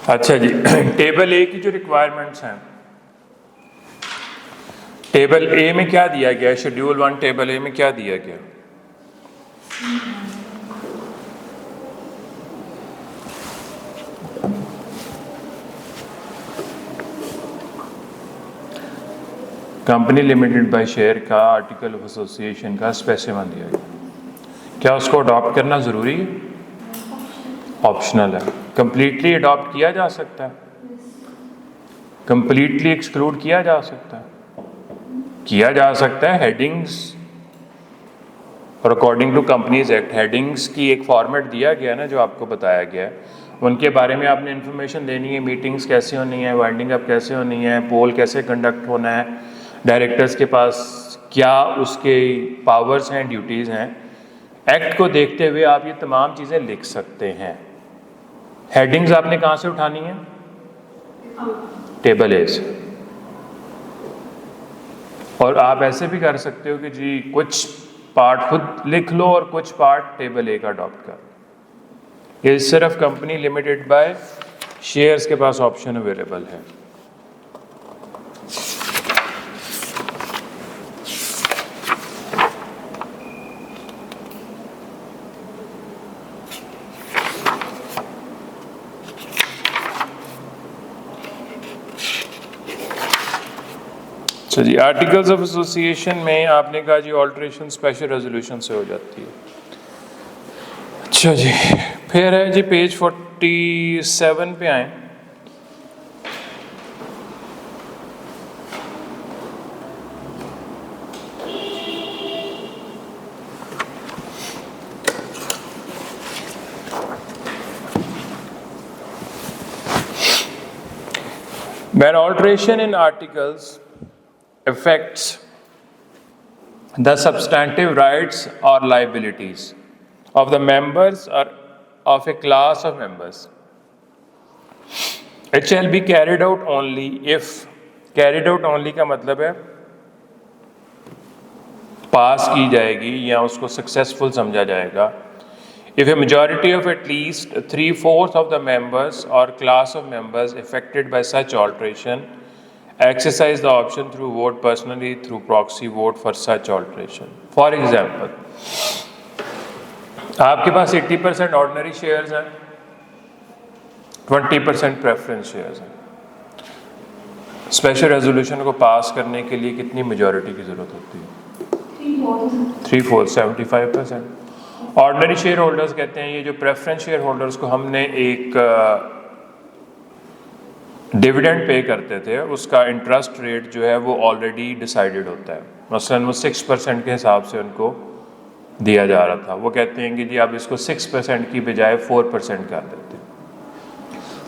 अच्छा जी, टेबल ए की जो रिक्वायरमेंट्स हैं, टेबल ए में क्या दिया गया है? शेड्यूल 1 टेबल ए में क्या दिया गया? कंपनी लिमिटेड बाय शेयर का आर्टिकल ऑफ एसोसिएशन का स्पेसिफिकेशन दिया गया। क्या उसको अडॉप्ट करना ज़रूरी है? ऑप्शनल है। कंप्लीटली अडॉप्ट किया जा सकता है, कंप्लीटली एक्सक्लूड किया जा सकता है, किया जा सकता है। हेडिंग्स और according to Companies Act headings की एक फॉर्मेट दिया गया ना, जो आपको बताया गया है, उनके बारे में आपने इन्फॉर्मेशन देनी है। मीटिंग्स कैसे होनी है, वाइंडिंग अप कैसे होनी है, पोल कैसे कंडक्ट होना है, डायरेक्टर्स के पास क्या उसके पावर्स हैं, ड्यूटीज़ हैं। एक्ट को देखते हुए आप ये तमाम चीज़ें लिख सकते हैं। हेडिंग्स आपने कहाँ से उठानी है? टेबल ए से। और आप ऐसे भी कर सकते हो कि जी कुछ पार्ट खुद लिख लो और कुछ पार्ट टेबल ए का अडॉप्ट कर लो। ये सिर्फ कंपनी लिमिटेड बाय शेयर्स के पास ऑप्शन अवेलेबल है। अच्छा जी, आर्टिकल्स ऑफ एसोसिएशन में आपने कहा जी ऑल्ट्रेशन स्पेशल रेजोल्यूशन से हो जाती है। अच्छा जी, फिर है जी पेज 47 पे आए। When alteration in articles affects the substantive rights or liabilities of the members or of a class of members, it shall be carried out only if, carried out only का मतलब है पास की जाएगी या उसको सक्सेसफुल समझा जाएगा, if a majority of at least 3/4 of the members or class of members affected by such alteration exercise the option through vote personally, through proxy vote for such alteration. For example, आपके पास 80% ordinary shares हैं, 20% preference shares हैं। Special resolution को पास करने के लिए कितनी majority की जरूरत होती है? 3/4, 75%। ऑर्डिनरी शेयर होल्डर्स कहते हैं, ये जो प्रेफरेंस शेयर होल्डर्स को हमने एक डिविडेंड पे करते थे, उसका इंटरेस्ट रेट जो है वो ऑलरेडी डिसाइडेड होता है। मसलन वो 6% के हिसाब से उनको दिया जा रहा था। वो कहते हैं कि जी आप इसको 6% की बजाय 4% कर देते हैं।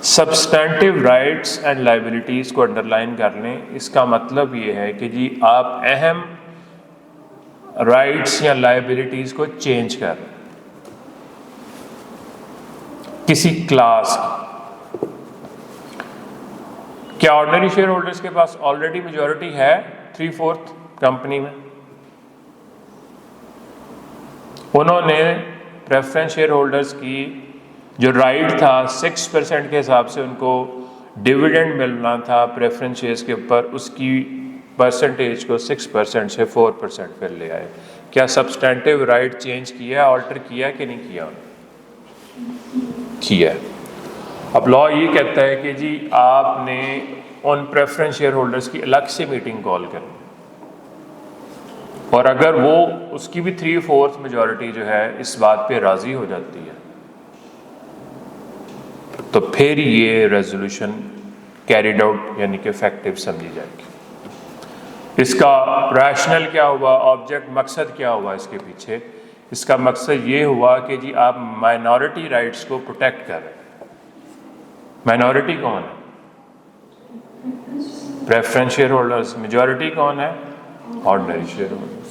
सब्सटेंटिव राइट्स एंड लाइबिलिटीज़ को अंडरलाइन कर लें। इसका मतलब ये है कि जी आप अहम राइट्स या लाइबिलिटीज़ को चेंज कर रहे हैं किसी क्लास की। क्या ऑर्डिनरी शेयर होल्डर्स के पास ऑलरेडी मेजॉरिटी है 3/4 कंपनी में? उन्होंने प्रेफरेंस शेयर होल्डर्स की जो राइट था 6% के हिसाब से उनको डिविडेंड मिलना था प्रेफरेंस शेयर्स के ऊपर, उसकी परसेंटेज को 6% से 4% पर ले आए। क्या सब्सटेंटिव राइट चेंज किया, ऑल्टर किया कि नहीं किया? किया। अब लॉ ये कहता है कि जी आपने उन प्रेफरेंस शेयर होल्डर्स की अलग से मीटिंग कॉल करनी, और अगर वो उसकी भी 3/4 मेजॉरिटी जो है इस बात पे राजी हो जाती है तो फिर ये रेजोल्यूशन कैरिड आउट यानी कि इफेक्टिव समझी जाएगी। इसका रैशनल क्या हुआ, ऑब्जेक्ट मकसद क्या हुआ इसके पीछे? इसका मकसद ये हुआ कि जी आप माइनॉरिटी राइट्स को प्रोटेक्ट कर रहे हैं। माइनॉरिटी कौन है? Preference share holders. मेजॉरिटी कौन है? Ordinary share holders.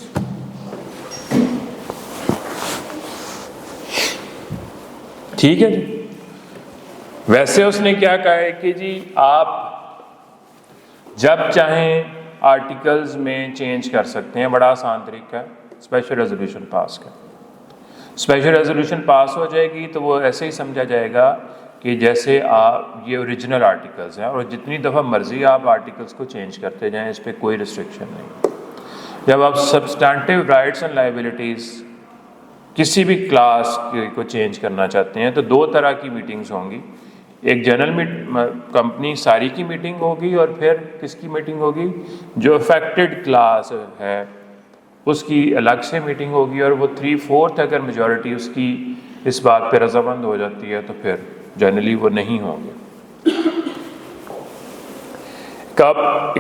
ठीक है जी। वैसे उसने क्या कहा है कि जी आप जब चाहें आर्टिकल्स में चेंज कर सकते हैं, बड़ा आसान तरीका है। स्पेशल रेजोल्यूशन पास कर। स्पेशल रेजोल्यूशन पास हो जाएगी तो वो ऐसे ही समझा जाएगा कि जैसे आप ये ओरिजिनल आर्टिकल्स हैं और जितनी दफ़ा मर्ज़ी आप आर्टिकल्स को चेंज करते जाएं, इस पर कोई रिस्ट्रिक्शन नहीं। जब आप सब्सटैंटिव राइट्स एंड लायबिलिटीज़ किसी भी क्लास को चेंज करना चाहते हैं तो दो तरह की मीटिंग्स होंगी। एक जनरल कंपनी सारी की मीटिंग होगी और फिर किसकी मीटिंग होगी, जो अफेक्टेड क्लास है उसकी अलग से मीटिंग होगी, और वो 3/4 अगर मेजॉरिटी उसकी इस बात पे रजामंद हो जाती है तो फिर जनरली वो नहीं होंगे।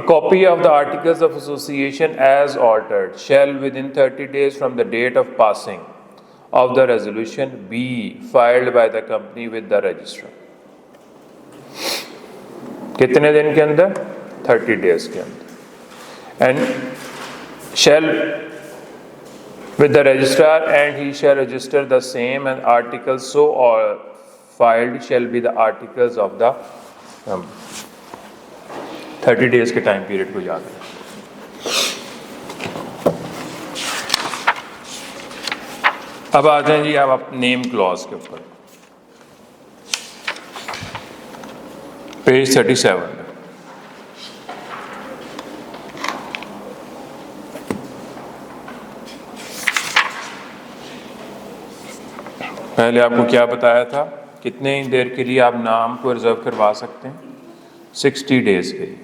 Copy of the articles of association as altered shall within 30 days from the date of passing of the resolution be filed by the company with the registrar. कितने दिन के अंदर? 30 days के अंदर। And shall with the registrar, and he shall register the same, and articles so filed shall be the articles of the 30 days के time period को याद रखें। अब आ जाए जी आप नेम क्लॉज के ऊपर, पेज 37। पहले आपको क्या बताया था, कितने देर के लिए आप नाम को रिजर्व करवा सकते हैं? 60 days के लिए।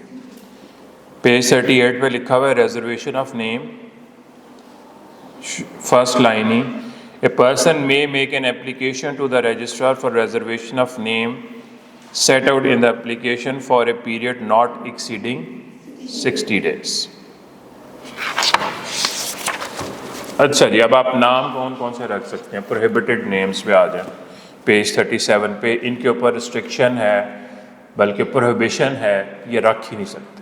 पेज 38 पे लिखा हुआ है reservation of name, first line ही, a person may make an application to the registrar for reservation of name set out in the application for a period not exceeding 60 days। अच्छा जी, अब आप नाम कौन कौन से रख सकते हैं? प्रोहिबिटेड नेम्स पे आ जाए, पेज 37 पे। इनके ऊपर रिस्ट्रिक्शन है, बल्कि प्रोहिबिशन है, ये रख ही नहीं सकते।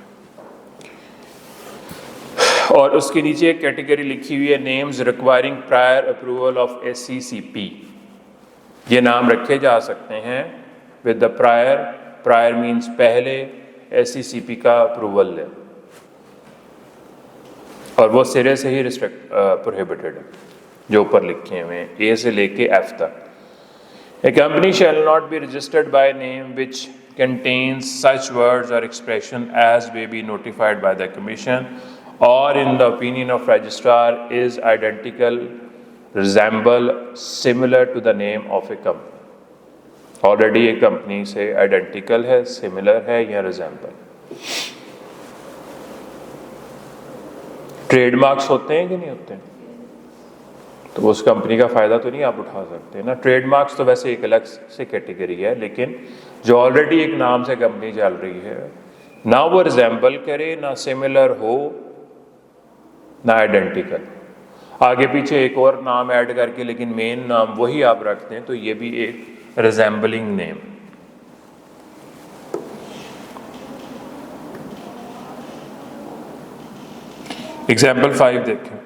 और उसके नीचे एक कैटेगरी लिखी हुई है, names requiring prior approval of SCCP। ये नाम रखे जा सकते हैं विद द प्रायर मीन्स पहले SCCP का अप्रूवल ले, और वो सिरे से ही प्रोहिबिटेड है, जो ऊपर लिखे हुए हैं A से लेके F तक। A company shall not be registered by name which contains such words or expression as may be notified by the commission or in the opinion of registrar is identical, resemble, similar to the name of a company। Already एक company से identical है, similar है या resemble. Trademarks होते हैं कि नहीं होते हैं? तो उस कंपनी का फ़ायदा तो नहीं आप उठा सकते ना। ट्रेडमार्क्स तो वैसे एक अलग से कैटेगरी है, लेकिन जो ऑलरेडी एक नाम से कंपनी चल रही है, ना वो रिजेंबल करे, ना सिमिलर हो, ना आइडेंटिकल, आगे पीछे एक और नाम ऐड करके लेकिन मेन नाम वही आप रखते हैं, तो ये भी एक रिजेंबलिंग नेम। एग्जाम्पल 5 देखें।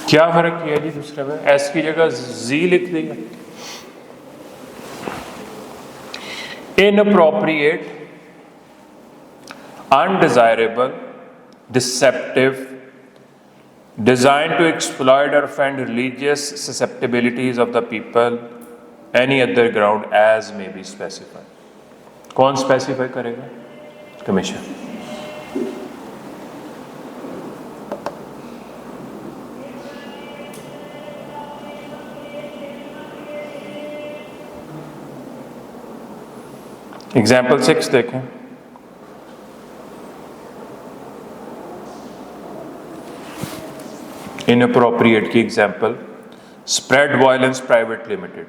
क्या फर्क किया जी दूसरे में? एस की जगह जी लिख दिया। Inappropriate, undesirable, deceptive, designed to exploit or offend religious susceptibilities of the people, any other ground as may be specified। कौन स्पेसिफाई करेगा? कमीशन। एग्जाम्पल 6 देखें। इनअप्रोप्रिएट की example, spread violence private limited.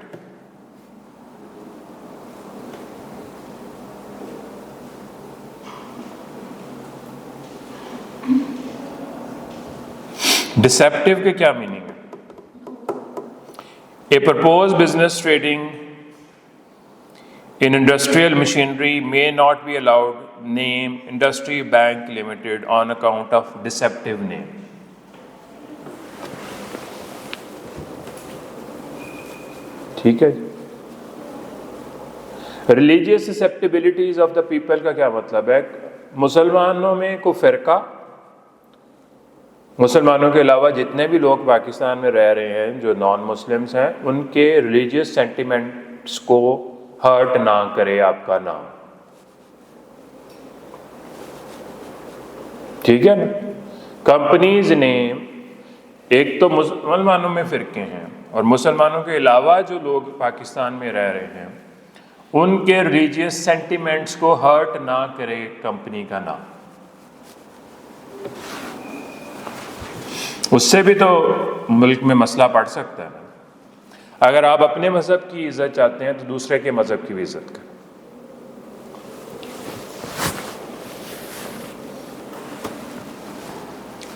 Deceptive के क्या मीनिंग है? A propose business trading in industrial machinery may not be allowed name Industry Bank Limited on account of deceptive name. ठीक है। Religious ससेप्टिबिलिटीज of the people का क्या मतलब है? मुसलमानों में कोई फिरका, मुसलमानों के अलावा जितने भी लोग पाकिस्तान में रह रहे हैं जो नॉन मुस्लिम्स हैं, उनके रिलीजियस सेंटिमेंट्स को हर्ट ना करे आपका नाम। ठीक है ना? कंपनीज नेम, एक तो मुसलमानों में फिरके हैं और मुसलमानों के अलावा जो लोग पाकिस्तान में रह रहे हैं उनके रिलीजियस सेंटिमेंट्स को हर्ट ना करे कंपनी का नाम। उससे भी तो मुल्क में मसला पड़ सकता है। अगर आप अपने मजहब की इज्जत चाहते हैं तो दूसरे के मजहब की भी इज्जत करें।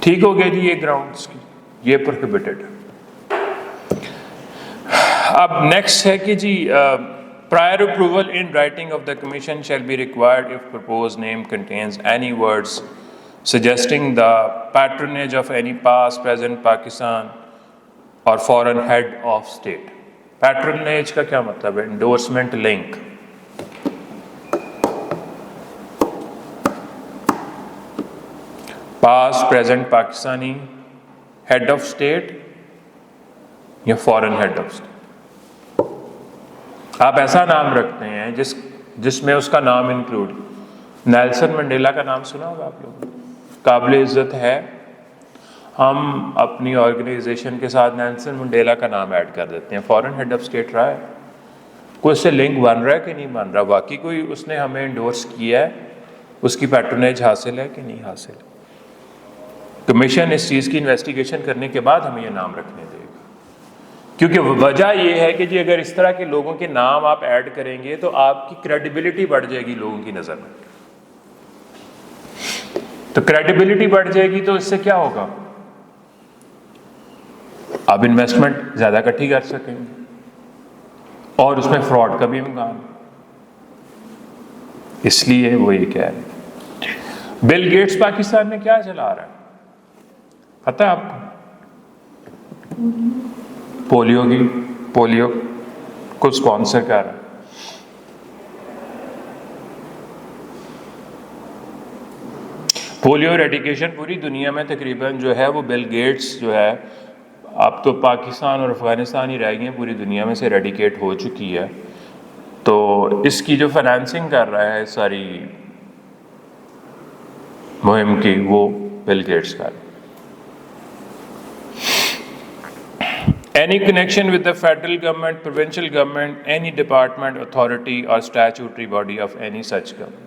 ठीक हो गया जी, ये ग्राउंड्स की, ये प्रोहिबिटेड। अब नेक्स्ट है कि G prior approval in writing of the commission shall be required if propose name contains any words suggesting the patronage of any past, present Pakistan or foreign head of state. Patronage का क्या मतलब है? Endorsement link. Past, present Pakistani head of state या foreign head of state. आप ऐसा नाम रखते हैं जिसमें उसका नाम इंक्लूड। नेल्सन मंडेला का नाम सुना होगा आप लोगों ने, काबिल इज़्ज़त है। हम अपनी ऑर्गेनाइजेशन के साथ नेल्सन मंडेला का नाम ऐड कर देते हैं, फॉरेन हेड ऑफ स्टेट रहा है। कोई उससे लिंक बन रहा है कि नहीं बन रहा? बाकी कोई उसने हमें इंडोर्स किया है, उसकी पैट्रोनेज हासिल है कि नहीं हासिल? कमीशन इस चीज़ की इन्वेस्टिगेशन करने के बाद हमें ये नाम रखने देगा। क्योंकि वजह ये है कि जी अगर इस तरह के लोगों के नाम आप ऐड करेंगे तो आपकी क्रेडिबिलिटी बढ़ जाएगी लोगों की नज़र में। तो क्रेडिबिलिटी बढ़ जाएगी तो इससे क्या होगा? आप इन्वेस्टमेंट ज्यादा इकट्ठी कर सकेंगे और उसमें फ्रॉड का भी इम्कान। इसलिए वो ये कह रहे हैं। बिल गेट्स पाकिस्तान में क्या चला रहा है पता है आपको? पोलियो को स्पॉन्सर कर रहा है। पोलियो रेडिकेशन पूरी दुनिया में तकरीबन जो है वो बिल गेट्स जो है, अब तो पाकिस्तान और अफगानिस्तान ही रह गए हैं, पूरी दुनिया में से रेडिकेट हो चुकी है। तो इसकी जो फाइनेंसिंग कर रहा है सारी मुहिम की, वो बिल गेट्स का। Any connection with the federal government, provincial government, any department, authority or statutory body of any such government।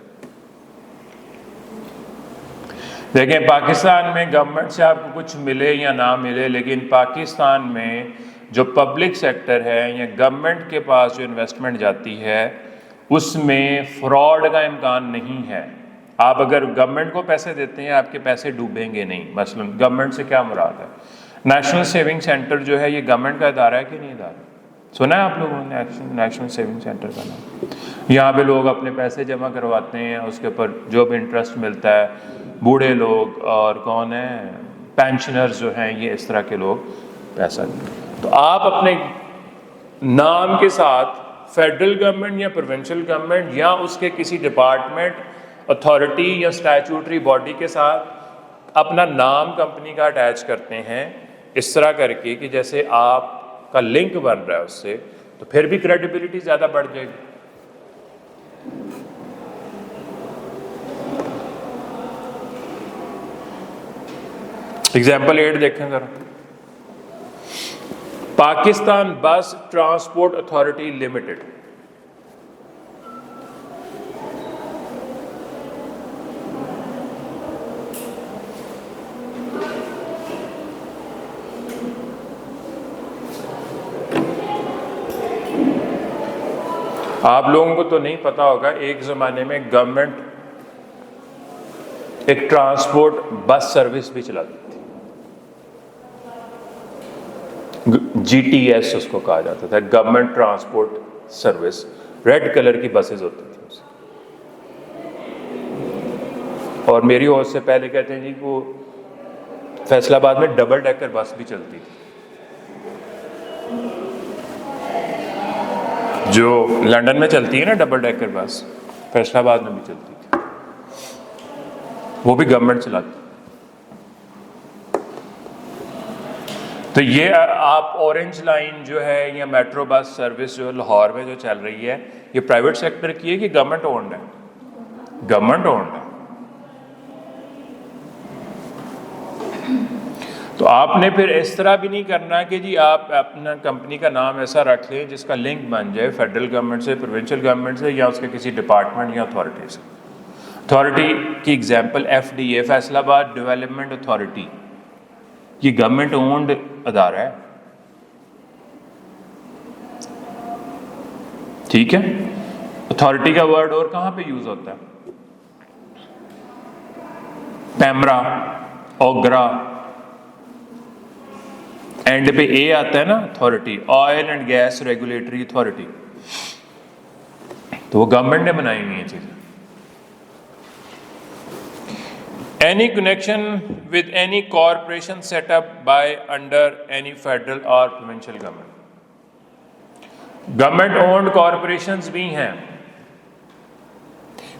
देखें, पाकिस्तान में गवर्नमेंट से आपको कुछ मिले या ना मिले, लेकिन पाकिस्तान में जो पब्लिक सेक्टर है या गवर्नमेंट के पास जो इन्वेस्टमेंट जाती है उसमें फ्रॉड का इम्कान नहीं है। आप अगर गवर्नमेंट को पैसे देते हैं आपके पैसे डूबेंगे नहीं। मसलन गवर्नमेंट से क्या मुराद है? नेशनल सेविंग सेंटर जो है ये गवर्नमेंट का इदारा है कि नहीं इदारा? सुना है आप लोगों ने नेशनल सेविंग सेंटर का नाम? यहाँ पे लोग अपने पैसे जमा करवाते हैं, उसके ऊपर जो भी इंटरेस्ट मिलता है, बूढ़े लोग और कौन है पेंशनर्स जो हैं, ये इस तरह के लोग पैसा देते। तो आप अपने नाम के साथ फेडरल गवर्नमेंट या प्रोविंशियल गवर्नमेंट या उसके किसी डिपार्टमेंट, अथॉरिटी या स्टैट्यूटरी बॉडी के साथ अपना नाम कंपनी का अटैच करते हैं इस तरह करके कि जैसे आपका लिंक बन रहा है उससे, तो फिर भी क्रेडिबिलिटी ज़्यादा बढ़ जाएगी। एग्जाम्पल 8 देखें जरा। पाकिस्तान बस ट्रांसपोर्ट अथॉरिटी लिमिटेड, आप लोगों को तो नहीं पता होगा, एक ज़माने में गवर्नमेंट एक ट्रांसपोर्ट बस सर्विस भी चलाती थी, GTS उसको कहा जाता था, government transport service red colour की बसेज होती थी उससे। और मेरी होश से पहले कहते हैं जी वो फैसलाबाद में डबल डेकर बस भी चलती थी, जो लंदन में चलती है ना डबल डेकर बस, फैसलाबाद में भी चलती थी, वो भी गवर्नमेंट चलाती। तो ये आप ऑरेंज लाइन जो है या मेट्रो बस सर्विस जो लाहौर में जो चल रही है, ये प्राइवेट सेक्टर की है कि गवर्नमेंट ओन्ड है? गवर्नमेंट ओन्ड है। तो आपने फिर इस तरह भी नहीं करना कि जी आप अपना कंपनी का नाम ऐसा रख लें जिसका लिंक बन जाए फेडरल गवर्नमेंट से, प्रोविंशियल गवर्नमेंट से, या उसके किसी डिपार्टमेंट या अथॉरिटी से। अथॉरिटी की example FDA, Faisalabad development authority, ये गवर्नमेंट ओन्ड अदारा है, ठीक है। अथॉरिटी का वर्ड और कहां पे यूज होता है? पैमरा, ओग्रा, एंड पे ए आता है ना, authority, oil and gas regulatory authority, तो वो गवर्नमेंट ने बनाई हुई है चीजें। Any connection with any corporation set up by under any federal or provincial government. Government owned corporations भी हैं।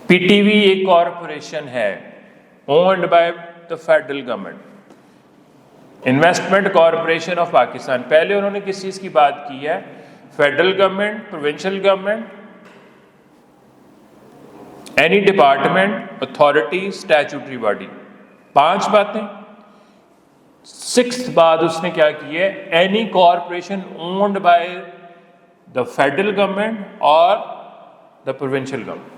PTV एक कॉरपोरेशन है owned by the federal government. Investment corporation of Pakistan, पहले उन्होंने किस चीज की बात की है? Federal government, provincial government, any department, authority, statutory body, 5 बातें। 6th बात उसने क्या की है? Any corporation owned by the federal government और the provincial government.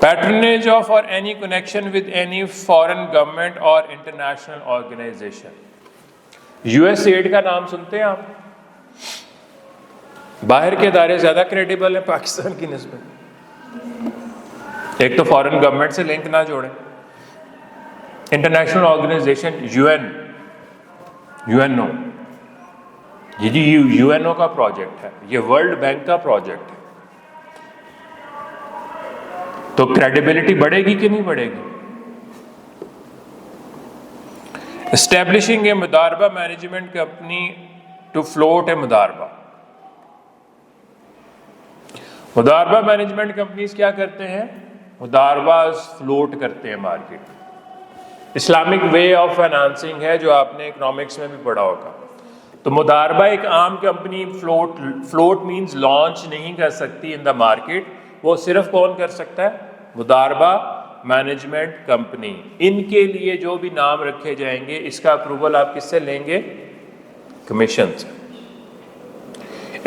Patronage of और any connection with any foreign government और इंटरनेशनल ऑर्गेनाइजेशन। USAID का नाम सुनते हैं आप? बाहर के इदारे ज्यादा क्रेडिबल है पाकिस्तान की निस्बत। एक तो फॉरेन गवर्नमेंट से लिंक ना जोड़े। इंटरनेशनल ऑर्गेनाइजेशन यूएनओ, ये जी यूएनओ का प्रोजेक्ट है, ये वर्ल्ड बैंक का प्रोजेक्ट है, तो क्रेडिबिलिटी बढ़ेगी कि नहीं बढ़ेगी? एस्टेब्लिशिंग ए मुदारबा management company to float a मुदारबा। मुदारबा मैनेजमेंट कंपनीज क्या करते हैं? मुदारबा फ्लोट करते हैं market. Islamic way of financing है जो आपने इकोनॉमिक्स में भी पढ़ा होगा। तो मुदारबा एक आम कंपनी फ्लोट मींस लॉन्च नहीं कर सकती इन द मार्केट, वो सिर्फ कौन कर सकता है? मुदारबा मैनेजमेंट कंपनी। इनके लिए जो भी नाम रखे जाएंगे इसका अप्रूवल आप किससे लेंगे? कमीशन से।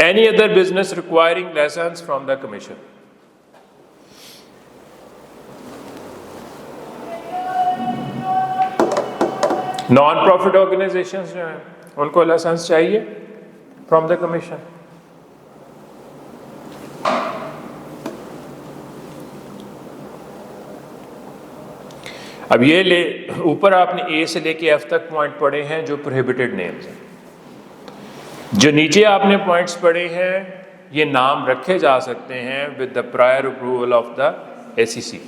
Any other business requiring license from the commission. Non profit organisations जो हैं उनको लाइसेंस चाहिए फ्रॉम द कमीशन। अब ये ले ऊपर आपने ए से लेके एफ तक पॉइंट पढ़े हैं जो प्रोहिबिटेड नेम्स हैं। जो नीचे आपने पॉइंट्स पढ़े हैं ये नाम रखे जा सकते हैं with the prior approval of the ACC।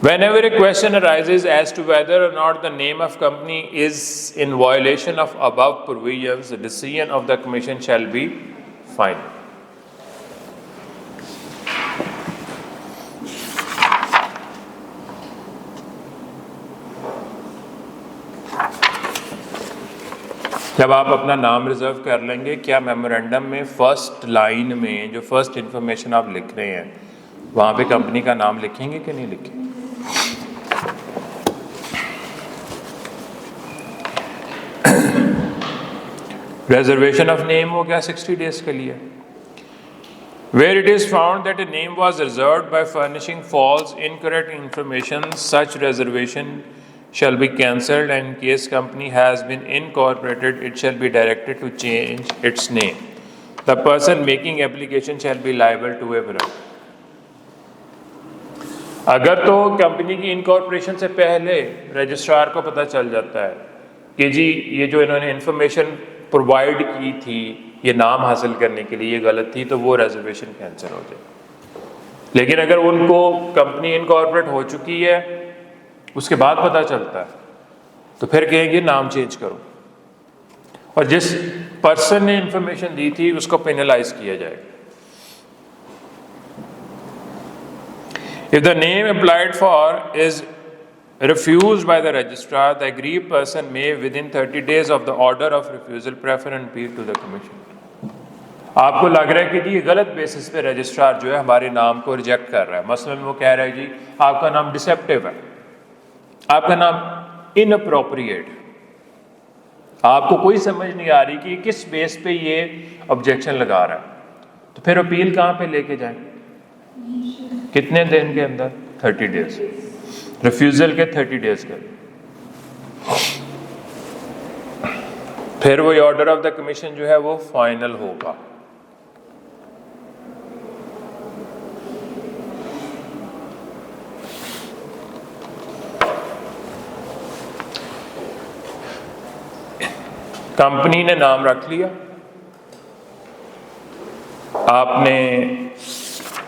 Whenever a question arises as to whether or not the name of company is in violation of above provisions, the decision of the commission shall be final. जब आप अपना नाम reserve कर लेंगे, क्या memorandum में first line में जो फर्स्ट इंफॉर्मेशन आप लिख रहे हैं वहां पे कंपनी का नाम लिखेंगे कि नहीं लिखेंगे? रिजर्वेशन ऑफ नेम हो गया 60 डेज के लिए। Where it is found that a name was reserved by furnishing false, incorrect information, such reservation shall be cancelled, and in case company has been incorporated, it shall be directed to change its name. The person making application shall be liable to a penalty. अगर तो company की incorporation से पहले registrar को पता चल जाता है कि जी ये जो इन्होंने इंफॉर्मेशन प्रोवाइड की थी ये नाम हासिल करने के लिए ये गलत थी, तो वो रिजर्वेशन कैंसिल हो जाए। लेकिन अगर उनको कंपनी इनकॉर्पोरेट हो चुकी है उसके बाद पता चलता है तो फिर कहेंगे नाम चेंज करो, और जिस पर्सन ने इंफॉर्मेशन दी थी उसको पेनलाइज किया जाएगा। If the name applied for is refused by the registrar, the aggrieved person may within 30 days of the order of refusal prefer and appeal to the commission. आपको लग रहा है कि जी ये गलत बेसिस पे रजिस्ट्रार जो है हमारे नाम को रिजेक्ट कर रहा है, मसलन वो कह रहा है जी आपका नाम डिसेप्टिव है, आपका नाम इनअप्रोप्रिएट, आपको कोई समझ नहीं आ रही कि किस बेस पे ये ऑब्जेक्शन लगा रहा है, तो फिर अपील कहाँ पे लेके जाएं? कितने दिन के अंदर? 30 डेज, रिफ्यूजल के 30 डेज के। फिर वो ऑर्डर ऑफ द कमीशन जो है वो फाइनल होगा। कंपनी ने नाम रख लिया, आपने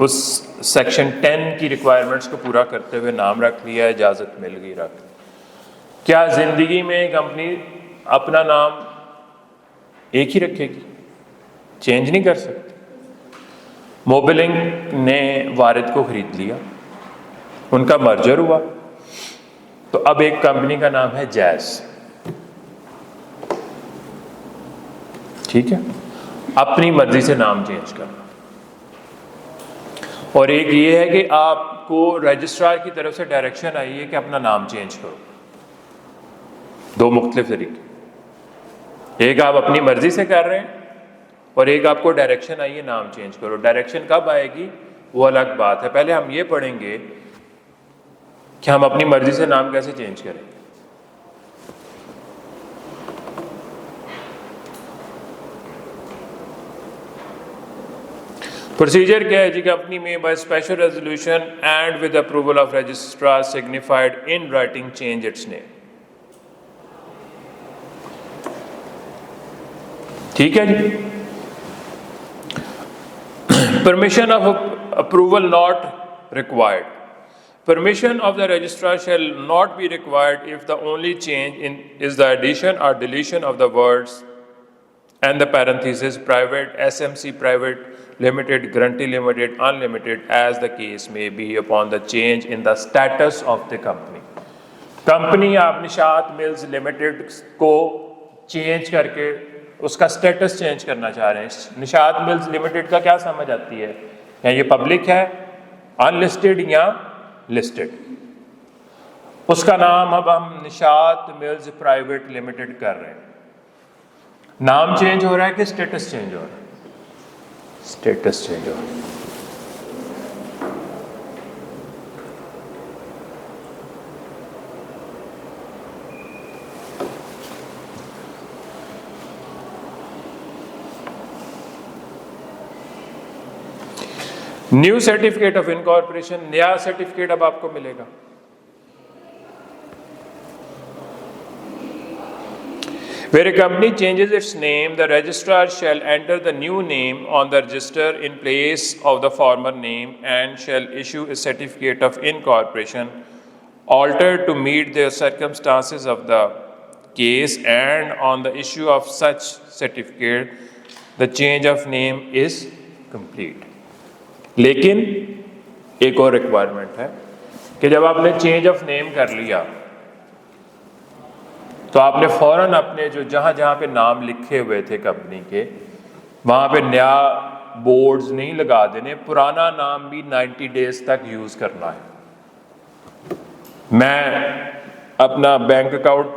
उस सेक्शन 10 की रिक्वायरमेंट्स को पूरा करते हुए नाम रख लिया, इजाज़त मिल गई रख। क्या ज़िंदगी में कंपनी अपना नाम एक ही रखेगी? चेंज नहीं कर सकती। मोबिलिंग ने वारिद को ख़रीद लिया, उनका मर्जर हुआ, तो अब एक कंपनी का नाम है जैज़, ठीक है, अपनी मर्जी से नाम चेंज करना। और एक ये है कि आपको रजिस्ट्रार की तरफ से डायरेक्शन आई है कि अपना नाम चेंज करो। दो मुख्तलिफ तरीके, एक आप अपनी मर्जी से कर रहे हैं और एक आपको डायरेक्शन आई है नाम चेंज करो। डायरेक्शन कब आएगी वो अलग बात है, पहले हम ये पढ़ेंगे कि हम अपनी मर्जी से नाम कैसे चेंज करें। प्रोसीजर क्या है जी? कंपनी में by special resolution and with approval of registrar signified in writing change its name. ठीक है जी। Permission of approval not required. Permission of the registrar shall not be required if the only change is the addition or deletion of the words and the parenthesis private, SMC private, limited, guarantee limited, unlimited, as the case may be, upon the change in the status of the company. Company आप Nishat mills limited को change करके उसका status change करना चाह रहे हैं। Nishat mills limited का क्या समझ आती है? या ये पब्लिक है, अनलिस्टेड या लिस्टेड? उसका नाम अब हम निशात मिल्स प्राइवेट लिमिटेड कर रहे हैं। नाम चेंज हो रहा है कि स्टेटस चेंज हो रहा है? स्टेटस चेंज हो रहा है। न्यू सर्टिफिकेट ऑफ इनकॉर्पोरेशन, नया सर्टिफिकेट अब आपको मिलेगा। Where a company changes its name, the registrar shall enter the new name on the register in place of the former name and shall issue a certificate of incorporation altered to meet the circumstances of the case, and on the issue of such certificate the change of name is complete. लेकिन एक और requirement है कि जब आपने change of name कर लिया तो आपने फौरन अपने जो जहाँ जहाँ पे नाम लिखे हुए थे कंपनी के वहाँ पे नया बोर्ड्स नहीं लगा देने, पुराना नाम भी 90 डेज तक यूज़ करना है। मैं अपना बैंक अकाउंट,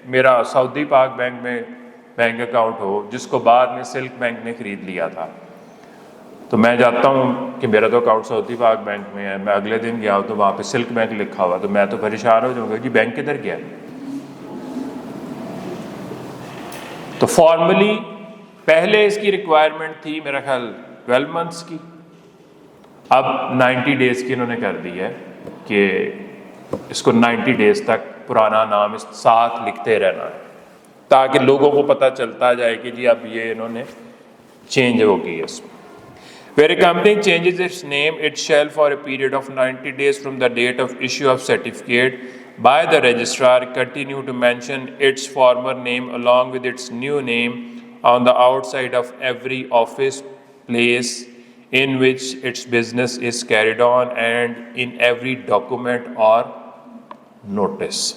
मेरा सऊदी पाक बैंक में बैंक अकाउंट हो जिसको बाद में सिल्क बैंक ने ख़रीद लिया था, तो मैं जाता हूँ कि मेरा तो अकाउंट सऊदी पाक बैंक में है, मैं अगले दिन गया तो वहाँ पे सिल्क बैंक लिखा हुआ, तो मैं तो परेशान हो जाऊँगा जी बैंक किधर गया। तो फॉर्मली पहले इसकी रिक्वायरमेंट थी मेरा ख्याल 12 मंथ्स की, अब 90 डेज़ की इन्होंने कर दी है कि इसको 90 डेज़ तक पुराना नाम इस साथ लिखते रहना है ताकि लोगों को पता चलता जाए कि जी अब ये इन्होंने चेंज हो गई है इसमें। Where a company changes its name, it shall for a period of 90 days from the date of issue of certificate by the registrar continue to mention its former name along with its new name on the outside of every office place in which its business is carried on and in every document or notice.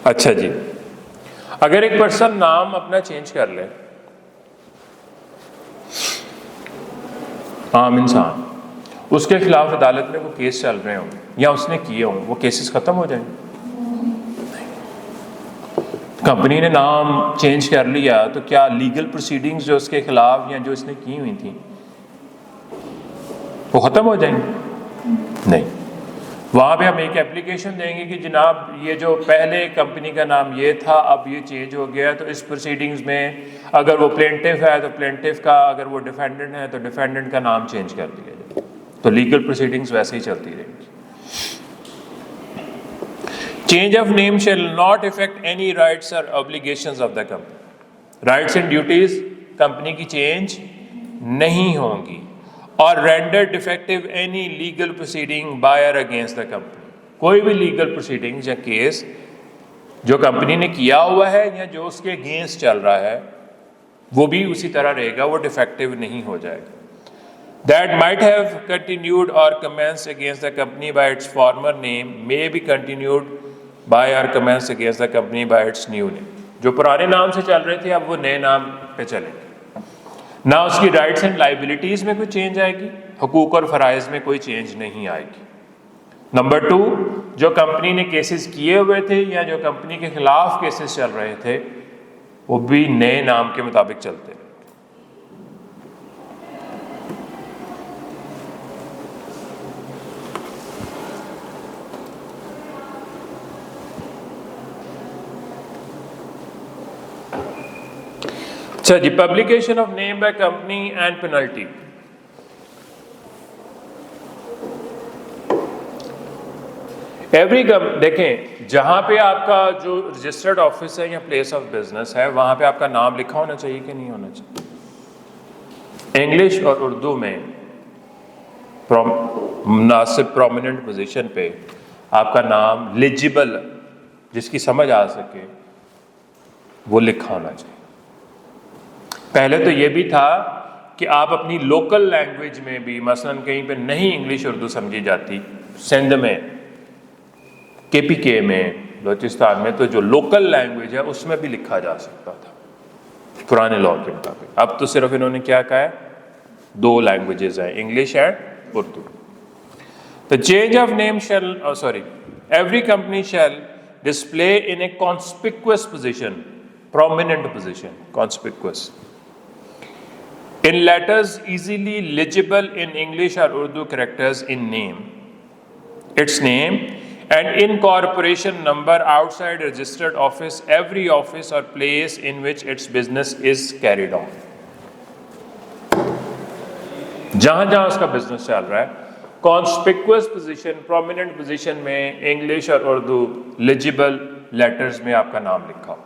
अच्छा जी, अगर एक person नाम अपना change कर ले, आम इंसान, उसके खिलाफ अदालत में वो केस चल रहे हों या उसने किए हों, वो केसेस खत्म हो जाएंगे? कंपनी ने नाम चेंज कर लिया तो क्या लीगल प्रोसीडिंग्स जो उसके खिलाफ या जो इसने की हुई थी वो खत्म हो जाएंगे? नहीं। वहाँ पे हम एक एप्लीकेशन देंगे कि जनाब ये जो पहले कंपनी का नाम ये था अब ये चेंज हो गया, तो इस प्रोसीडिंग्स में अगर वो प्लेंटिफ है तो प्लेंटिफ का, अगर वो डिफेंडेंट है तो डिफेंडेंट का नाम चेंज कर दिया जाए। तो लीगल प्रोसीडिंग्स वैसे ही चलती रहेंगी। Change of name shall not affect any rights और obligations of the company. Rights and duties company की चेंज नहीं होंगी। और render defective any legal proceeding by or against the company. कोई भी लीगल प्रोसीडिंग्स या केस जो कंपनी ने किया हुआ है या जो उसके अगेंस्ट चल रहा है वो भी उसी तरह रहेगा, वो डिफेक्टिव नहीं हो जाएगा। That might have continued or commenced against the company by its former name may be continued by or commenced against the company by its new name. जो पुराने नाम से चल रहे थे अब वो नए नाम पे चलेंगे। ना उसकी राइट्स एंड लाइबिलिटीज में कोई चेंज आएगी, हुकूक और फराइज में कोई चेंज नहीं आएगी। नंबर 2, जो कंपनी ने केसेस किए हुए थे या जो कंपनी के खिलाफ केसेस चल रहे थे वो भी नए नाम के मुताबिक चलते। अच्छा जी, publication of name by company and penalty. देखें, जहां पे आपका जो रजिस्टर्ड ऑफिस है या प्लेस ऑफ बिजनेस है वहां पे आपका नाम लिखा होना चाहिए कि नहीं होना चाहिए? इंग्लिश और उर्दू में मुनासिब प्रोमिनेंट पोजीशन पे आपका नाम लिजिबल, जिसकी समझ आ सके, वो लिखा होना चाहिए। पहले तो ये भी था कि आप अपनी लोकल लैंग्वेज में भी, मसलन कहीं पे नहीं इंग्लिश उर्दू समझी जाती, सिंध में, KPK में, बलूचिस्तान में, तो जो लोकल लैंग्वेज है उसमें भी लिखा जा सकता था पुराने लॉ के मुताबिक। अब तो सिर्फ इन्होंने क्या कहा है, 2 लैंग्वेजेस हैं, English and Urdu. The change of name shall every company shall display in a conspicuous position, prominent position, conspicuous, in letters easily legible in English or Urdu characters in name, its name and incorporation number outside registered office, every office or place in which its business is carried on। जहां जहां उसका business चल रहा है, कॉन्स्पिक्युअस position, prominent position में English और Urdu legible letters में आपका नाम लिखा हो।